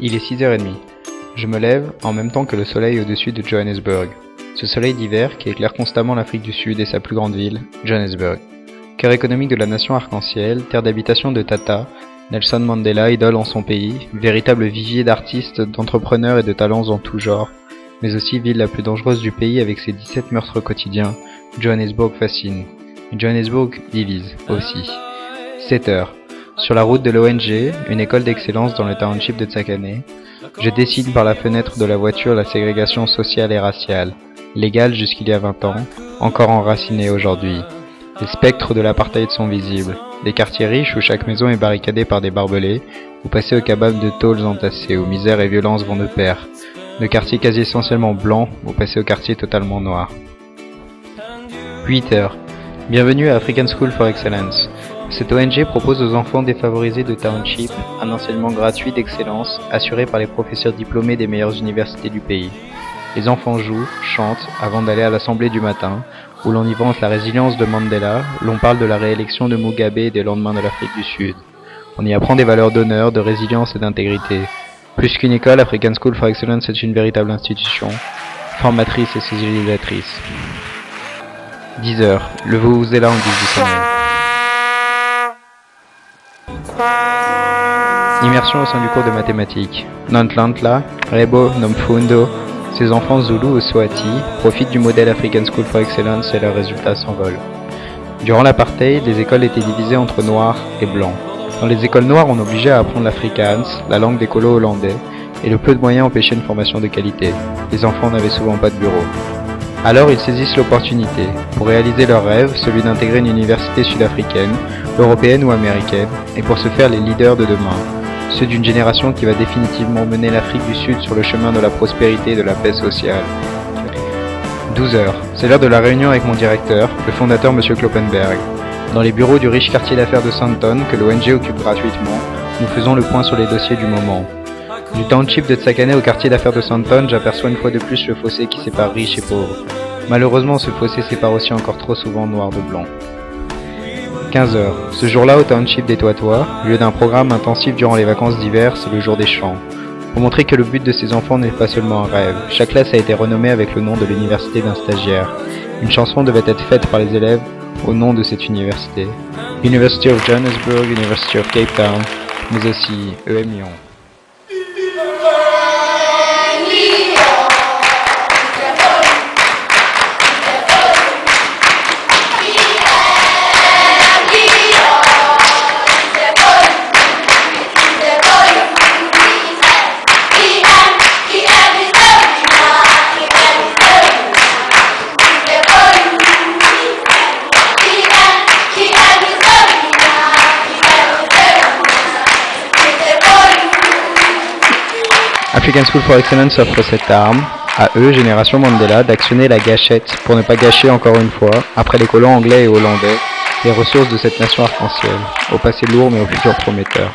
Il est 6h30. Je me lève en même temps que le soleil au-dessus de Johannesburg. Ce soleil d'hiver qui éclaire constamment l'Afrique du Sud et sa plus grande ville, Johannesburg. Cœur économique de la nation arc-en-ciel, terre d'habitation de Tata, Nelson Mandela, idole en son pays, véritable vivier d'artistes, d'entrepreneurs et de talents en tout genre, mais aussi ville la plus dangereuse du pays avec ses 17 meurtres quotidiens, Johannesburg fascine. Et Johannesburg divise aussi. 7h. Sur la route de l'ONG, une école d'excellence dans le township de Tsakane, je dessine par la fenêtre de la voiture la ségrégation sociale et raciale, légale jusqu'il y a 20 ans, encore enracinée aujourd'hui. Les spectres de l'apartheid sont visibles. Des quartiers riches où chaque maison est barricadée par des barbelés, ou passez au kebab de tôles entassées où misère et violence vont de pair. De quartiers quasi essentiellement blancs, ou passez au quartier totalement noir. 8h. Bienvenue à African School for Excellence. Cette ONG propose aux enfants défavorisés de Township un enseignement gratuit d'excellence assuré par les professeurs diplômés des meilleures universités du pays. Les enfants jouent, chantent avant d'aller à l'assemblée du matin, où l'on y vante la résilience de Mandela, l'on parle de la réélection de Mugabe et des lendemains de l'Afrique du Sud. On y apprend des valeurs d'honneur, de résilience et d'intégrité. Plus qu'une école, African School for Excellence est une véritable institution, formatrice et civilisatrice. 10h. Le vuvuzela en guise du sommeil. Immersion au sein du cours de mathématiques. Nantlantla, Rebo, Nomfundo, ces enfants zoulous au Swati profitent du modèle African School for Excellence et leurs résultats s'envolent. Durant l'apartheid, les écoles étaient divisées entre noirs et blancs. Dans les écoles noires, on obligeait à apprendre l'afrikaans, la langue des colos hollandais, et le peu de moyens empêchaient une formation de qualité. Les enfants n'avaient souvent pas de bureau. Alors ils saisissent l'opportunité pour réaliser leur rêve, celui d'intégrer une université sud-africaine, européenne ou américaine, et pour se faire les leaders de demain, ceux d'une génération qui va définitivement mener l'Afrique du Sud sur le chemin de la prospérité et de la paix sociale. 12h. C'est l'heure de la réunion avec mon directeur, le fondateur M. Kloppenberg. Dans les bureaux du riche quartier d'affaires de Sandton, que l'ONG occupe gratuitement, nous faisons le point sur les dossiers du moment. Du township de Tsakane au quartier d'affaires de Sandton, j'aperçois une fois de plus le fossé qui sépare riches et pauvres. Malheureusement, ce fossé sépare aussi encore trop souvent noir de blanc. 15h. Ce jour-là, au township des Toitois, lieu d'un programme intensif durant les vacances d'hiver, c'est le jour des chants. Pour montrer que le but de ces enfants n'est pas seulement un rêve, chaque classe a été renommée avec le nom de l'université d'un stagiaire. Une chanson devait être faite par les élèves au nom de cette université. University of Johannesburg, University of Cape Town, mais aussi EM Lyon. African School for Excellence offre cette arme, à eux, Génération Mandela, d'actionner la gâchette pour ne pas gâcher encore une fois, après les colons anglais et hollandais, les ressources de cette nation arc-en-ciel, au passé lourd mais au futur prometteur.